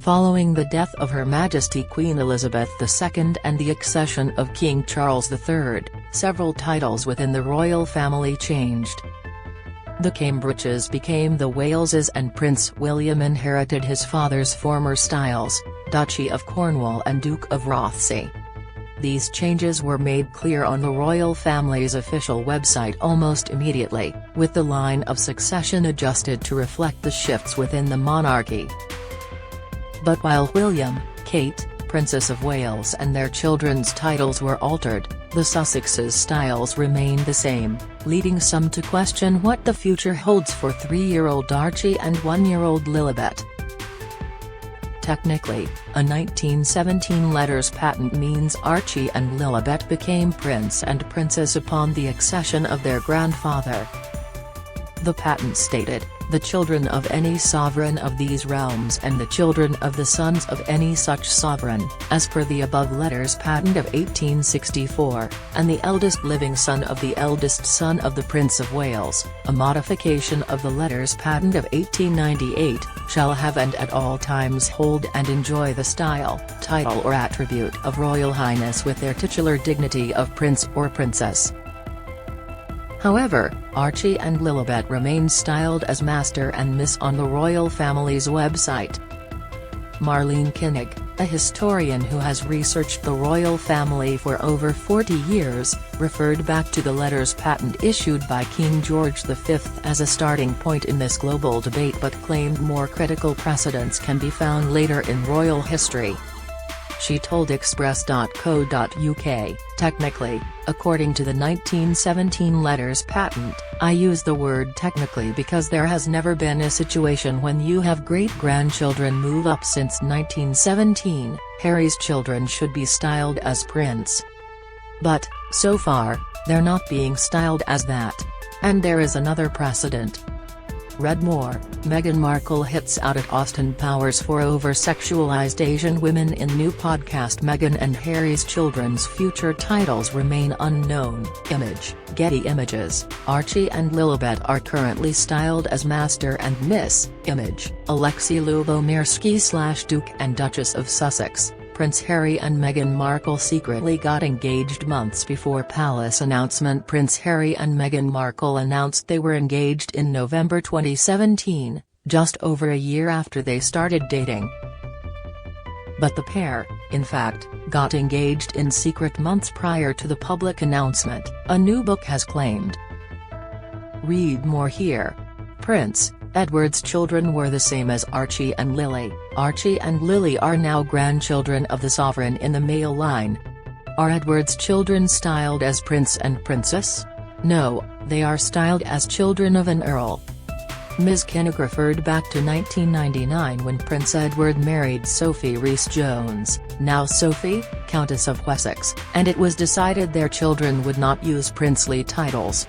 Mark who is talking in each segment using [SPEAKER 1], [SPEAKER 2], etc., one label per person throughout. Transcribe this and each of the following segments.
[SPEAKER 1] Following the death of Her Majesty Queen Elizabeth II and the accession of King Charles III, several titles within the royal family changed. The Cambridges became the Waleses and Prince William inherited his father's former styles, Duchy of Cornwall and Duke of Rothesay. These changes were made clear on the royal family's official website almost immediately, with the line of succession adjusted to reflect the shifts within the monarchy. But while William, Kate, Princess of Wales and their children's titles were altered, the Sussexes' styles remained the same, leading some to question what the future holds for 3-year-old Archie and 1-year-old Lilibet. Technically, a 1917 letters patent means Archie and Lilibet became Prince and Princess upon the accession of their grandfather. The patent stated, "The children of any sovereign of these realms and the children of the sons of any such sovereign, as per the above letters patent of 1864, and the eldest living son of the eldest son of the Prince of Wales, a modification of the letters patent of 1898, shall have and at all times hold and enjoy the style, title or attribute of Royal Highness with their titular dignity of Prince or Princess." However, Archie and Lilibet remain styled as Master and Miss on the royal family's website. Marlene Koenig, a historian who has researched the royal family for over 40 years, referred back to the letters patent issued by King George V as a starting point in this global debate but claimed more critical precedents can be found later in royal history. She told Express.co.uk, "Technically, according to the 1917 letters patent, I use the word technically because there has never been a situation when you have great-grandchildren move up since 1917, Harry's children should be styled as Prince. But, so far, they're not being styled as that. And there is another precedent." Read more, Meghan Markle hits out at Austin Powers for over-sexualized Asian women in new podcast. Meghan and Harry's children's future titles remain unknown. Image, Getty Images. Archie and Lilibet are currently styled as Master and Miss. Image, Alexei Lubomirski/Duke and Duchess of Sussex. Prince Harry and Meghan Markle secretly got engaged months before palace announcement. Prince Harry and Meghan Markle announced they were engaged in November 2017, just over a year after they started dating. But the pair, in fact, got engaged in secret months prior to the public announcement, a new book has claimed. Read more here. Prince Edward's children were the same as Archie and Lily. Archie and Lily are now grandchildren of the sovereign in the male line. Are Edward's children styled as Prince and Princess? No, they are styled as children of an earl. Ms. Koenig referred back to 1999 when Prince Edward married Sophie Rhys-Jones, now Sophie, Countess of Wessex, and it was decided their children would not use princely titles.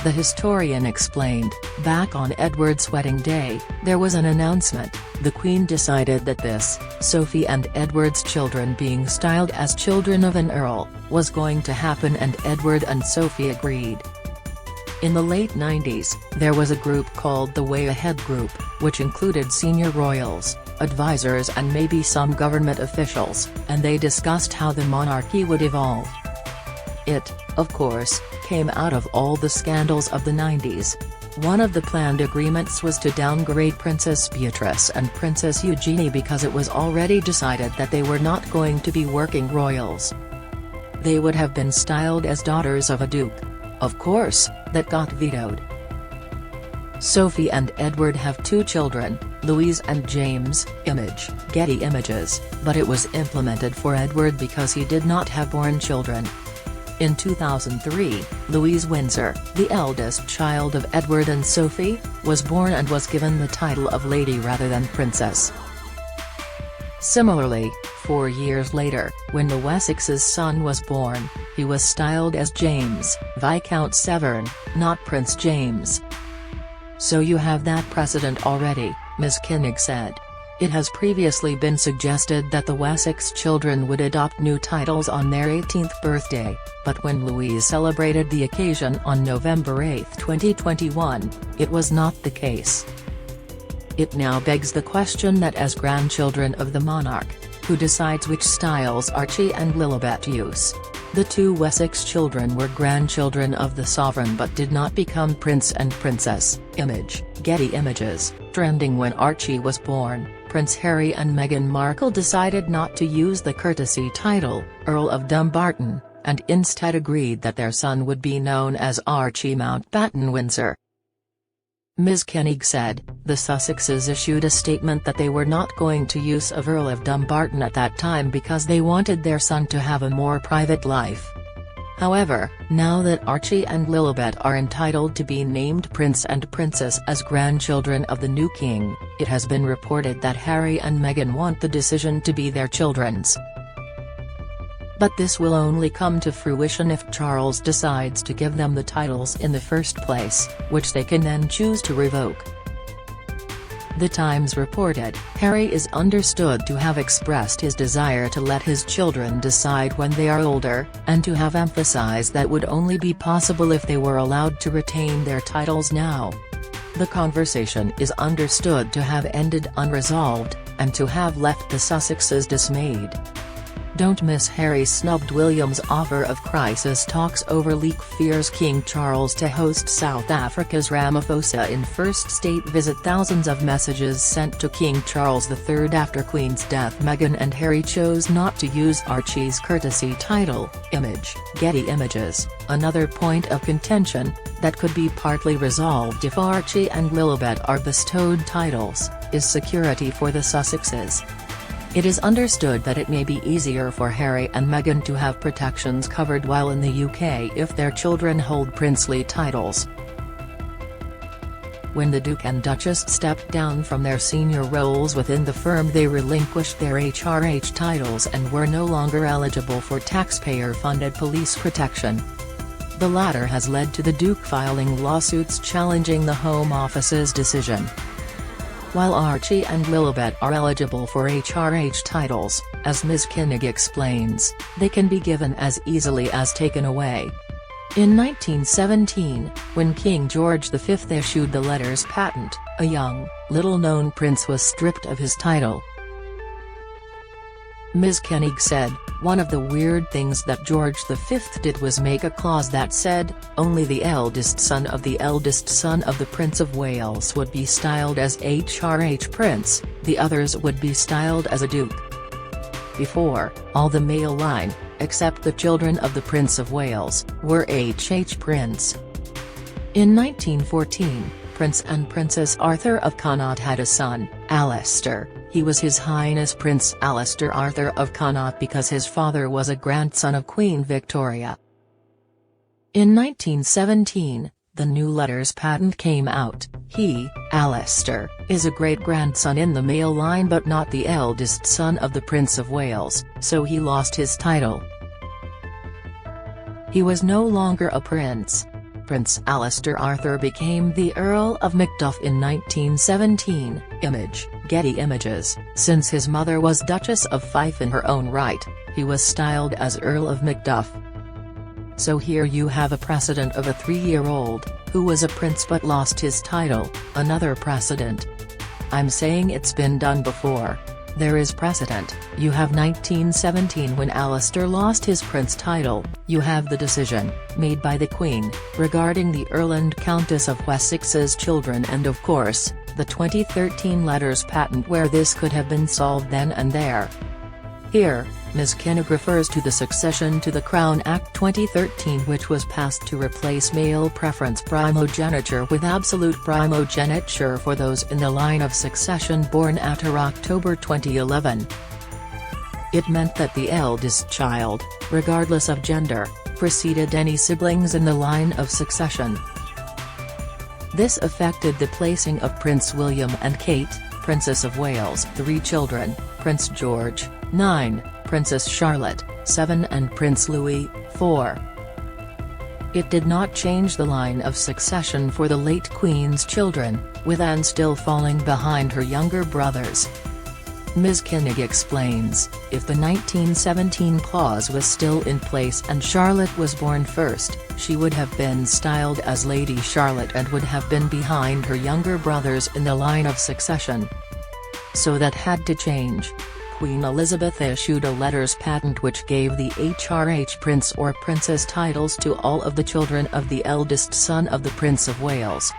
[SPEAKER 1] The historian explained, back on Edward's wedding day, there was an announcement. The Queen decided that this, Sophie and Edward's children being styled as children of an earl, was going to happen and Edward and Sophie agreed. In the late 90s, there was a group called the Way Ahead Group, which included senior royals, advisors and maybe some government officials, and they discussed how the monarchy would evolve. It, of course, came out of all the scandals of the 90s. One of the planned agreements was to downgrade Princess Beatrice and Princess Eugenie because it was already decided that they were not going to be working royals. They would have been styled as daughters of a duke. Of course, that got vetoed. Sophie and Edward have 2 children, Louise and James. Image, Getty Images, but it was implemented for Edward because he did not have born children. In 2003, Louise Windsor, the eldest child of Edward and Sophie, was born and was given the title of Lady rather than Princess. Similarly, 4 years later, when the Wessex's son was born, he was styled as James, Viscount Severn, not Prince James. So you have that precedent already, Ms. Koenig said. It has previously been suggested that the Wessex children would adopt new titles on their 18th birthday, but when Louise celebrated the occasion on November 8, 2021, it was not the case. It now begs the question that as grandchildren of the monarch, who decides which styles Archie and Lilibet use? The two Wessex children were grandchildren of the sovereign but did not become prince and princess. Image, Getty Images. Trending: when Archie was born, Prince Harry and Meghan Markle decided not to use the courtesy title, Earl of Dumbarton, and instead agreed that their son would be known as Archie Mountbatten Windsor. Ms. Koenig said, the Sussexes issued a statement that they were not going to use of Earl of Dumbarton at that time because they wanted their son to have a more private life. However, now that Archie and Lilibet are entitled to be named Prince and Princess as grandchildren of the new king, it has been reported that Harry and Meghan want the decision to be their children's. But this will only come to fruition if Charles decides to give them the titles in the first place, which they can then choose to revoke. The Times reported, Harry is understood to have expressed his desire to let his children decide when they are older, and to have emphasized that would only be possible if they were allowed to retain their titles now. The conversation is understood to have ended unresolved, and to have left the Sussexes dismayed. Don't miss Harry snubbed William's offer of crisis talks over leak fears King Charles to host South Africa's Ramaphosa in first state visit. Thousands of messages sent to King Charles III after Queen's death. Meghan and Harry chose not to use Archie's courtesy title. Image, Getty Images. Another point of contention, that could be partly resolved if Archie and Lilibet are bestowed titles, is security for the Sussexes. It is understood that it may be easier for Harry and Meghan to have protections covered while in the UK if their children hold princely titles. When the Duke and Duchess stepped down from their senior roles within the firm, they relinquished their HRH titles and were no longer eligible for taxpayer-funded police protection. The latter has led to the Duke filing lawsuits challenging the Home Office's decision. While Archie and Lilibet are eligible for HRH titles, as Ms. Koenig explains, they can be given as easily as taken away. In 1917, when King George V issued the letters patent, a young, little-known prince was stripped of his title. Ms. Koenig said, one of the weird things that George V did was make a clause that said, only the eldest son of the Prince of Wales would be styled as HRH Prince, the others would be styled as a Duke. Before, all the male line, except the children of the Prince of Wales, were HH Prince. In 1914, Prince and Princess Arthur of Connaught had a son, Alistair. He was His Highness Prince Alistair Arthur of Connaught because his father was a grandson of Queen Victoria. In 1917, the new letters patent came out. He, Alistair, is a great-grandson in the male line but not the eldest son of the Prince of Wales, so he lost his title. He was no longer a prince. Prince Alistair Arthur became the Earl of Macduff in 1917. Image, Getty Images. Since his mother was Duchess of Fife in her own right, he was styled as Earl of Macduff. So here you have a precedent of a 3-year-old, who was a prince but lost his title, another precedent. I'm saying it's been done before. There is precedent. You have 1917 when Alistair lost his prince title, you have the decision, made by the Queen, regarding the Earl and Countess of Wessex's children, and of course, the 2013 letters patent where this could have been solved then and there. Here, Ms. Koenig refers to the Succession to the Crown Act 2013, which was passed to replace male preference primogeniture with absolute primogeniture for those in the line of succession born at or October 2011. It meant that the eldest child, regardless of gender, preceded any siblings in the line of succession. This affected the placing of Prince William and Kate, Princess of Wales, 3 children, Prince George, 9, Princess Charlotte, 7 and Prince Louis, 4. It did not change the line of succession for the late Queen's children, with Anne still falling behind her younger brothers. Ms. Koenig explains, if the 1917 clause was still in place and Charlotte was born first, she would have been styled as Lady Charlotte and would have been behind her younger brothers in the line of succession. So that had to change. Queen Elizabeth issued a letters patent which gave the HRH Prince or Princess titles to all of the children of the eldest son of the Prince of Wales.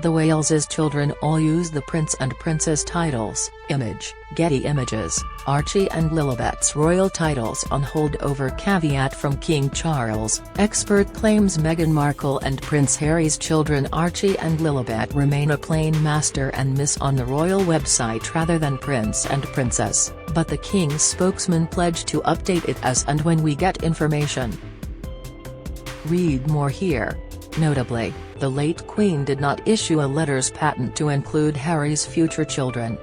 [SPEAKER 1] The Wales's children all use the Prince and Princess titles. Image, Getty Images. Archie and Lilibet's royal titles on hold over caveat from King Charles. Expert claims Meghan Markle and Prince Harry's children Archie and Lilibet remain a plain Master and Miss on the royal website rather than Prince and Princess, but the King's spokesman pledged to update it as and when we get information. Read more here. Notably, the late Queen did not issue a letters patent to include Harry's future children.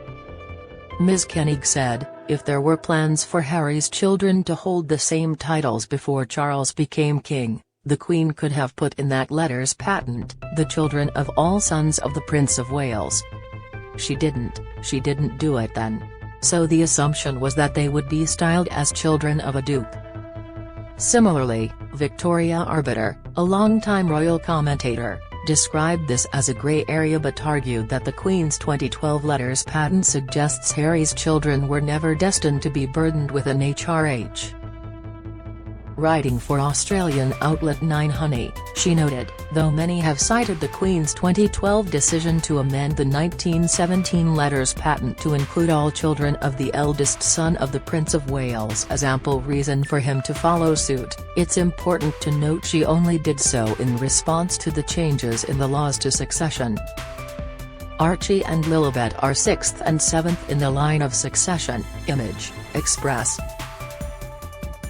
[SPEAKER 1] Ms. Koenig said, if there were plans for Harry's children to hold the same titles before Charles became king, the Queen could have put in that letters patent, the children of all sons of the Prince of Wales. She didn't do it then. So the assumption was that they would be styled as children of a duke. Similarly, Victoria Arbiter, a longtime royal commentator, described this as a grey area but argued that the Queen's 2012 letters patent suggests Harry's children were never destined to be burdened with an HRH. Writing for Australian outlet 9 Honey, she noted, though many have cited the Queen's 2012 decision to amend the 1917 letters patent to include all children of the eldest son of the Prince of Wales as ample reason for him to follow suit, it's important to note she only did so in response to the changes in the laws to succession. Archie and Lilibet are 6th and 7th in the line of succession. Image, Express.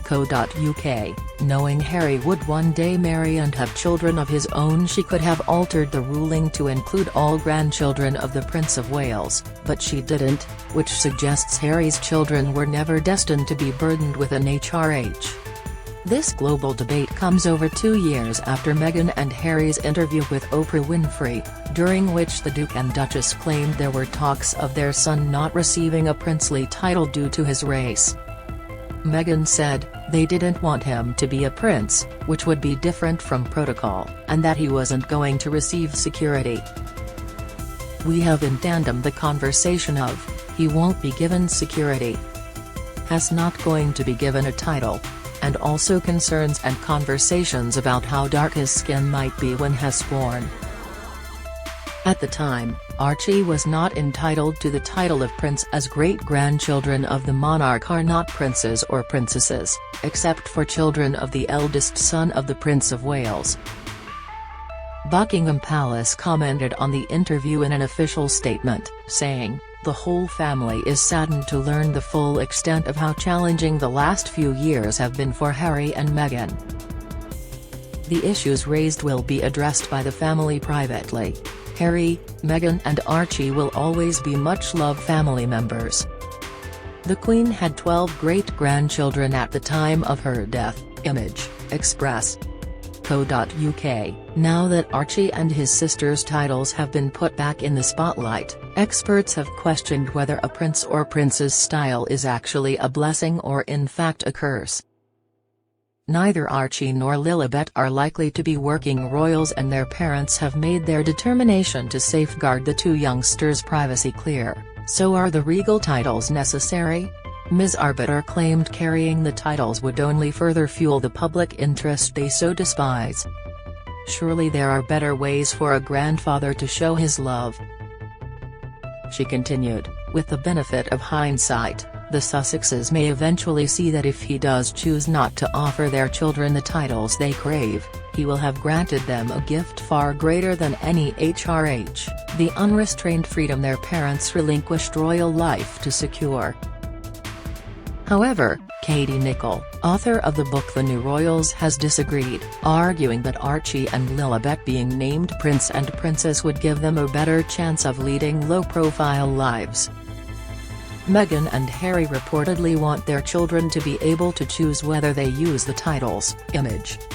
[SPEAKER 1] .co.uk, knowing Harry would one day marry and have children of his own, she could have altered the ruling to include all grandchildren of the Prince of Wales, but she didn't, which suggests Harry's children were never destined to be burdened with an HRH. This global debate comes over 2 years after Meghan and Harry's interview with Oprah Winfrey, during which the Duke and Duchess claimed there were talks of their son not receiving a princely title due to his race. Meghan said, they didn't want him to be a prince, which would be different from protocol, and that he wasn't going to receive security. We have in tandem the conversation of, he won't be given security. Has not going to be given a title. And also concerns and conversations about how dark his skin might be when has born. At the time, Archie was not entitled to the title of prince as great-grandchildren of the monarch are not princes or princesses, except for children of the eldest son of the Prince of Wales. Buckingham Palace commented on the interview in an official statement, saying, the whole family is saddened to learn the full extent of how challenging the last few years have been for Harry and Meghan. The issues raised will be addressed by the family privately. Harry, Meghan and Archie will always be much-loved family members. The Queen had 12 great-grandchildren at the time of her death. Image, Express. .co.uk, now that Archie and his sister's titles have been put back in the spotlight, experts have questioned whether a prince or princess style is actually a blessing or in fact a curse. Neither Archie nor Lilibet are likely to be working royals and their parents have made their determination to safeguard the two youngsters' privacy clear, so are the regal titles necessary? Ms. Arbiter claimed carrying the titles would only further fuel the public interest they so despise. Surely there are better ways for a grandfather to show his love. She continued, with the benefit of hindsight, the Sussexes may eventually see that if he does choose not to offer their children the titles they crave, he will have granted them a gift far greater than any HRH, the unrestrained freedom their parents relinquished royal life to secure. However, Katie Nicholl, author of the book The New Royals, has disagreed, arguing that Archie and Lilibet being named Prince and Princess would give them a better chance of leading low-profile lives. Meghan and Harry reportedly want their children to be able to choose whether they use the titles.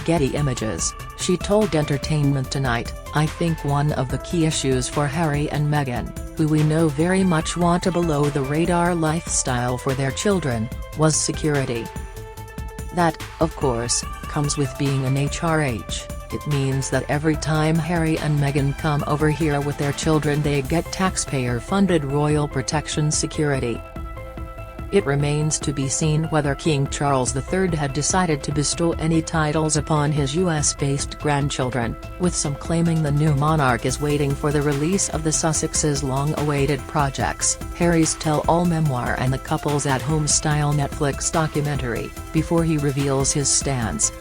[SPEAKER 1] Getty Images. She told Entertainment Tonight, "I think one of the key issues for Harry and Meghan, who we know very much want a below-the-radar lifestyle for their children, was security. That, of course, comes with being an HRH. It means that every time Harry and Meghan come over here with their children they get taxpayer-funded royal protection security." It remains to be seen whether King Charles III had decided to bestow any titles upon his US-based grandchildren, with some claiming the new monarch is waiting for the release of the Sussexes' long-awaited projects, Harry's tell-all memoir and the couple's at-home-style Netflix documentary, before he reveals his stance.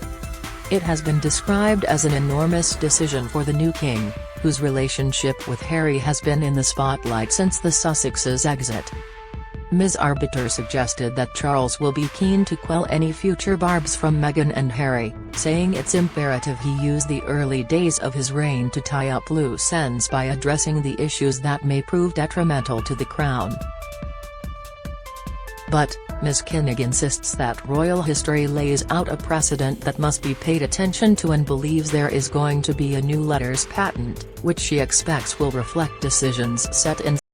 [SPEAKER 1] It has been described as an enormous decision for the new king, whose relationship with Harry has been in the spotlight since the Sussexes' exit. Ms. Arbiter suggested that Charles will be keen to quell any future barbs from Meghan and Harry, saying it's imperative he use the early days of his reign to tie up loose ends by addressing the issues that may prove detrimental to the crown. But, Ms. Kinnig insists that royal history lays out a precedent that must be paid attention to and believes there is going to be a new letters patent, which she expects will reflect decisions set in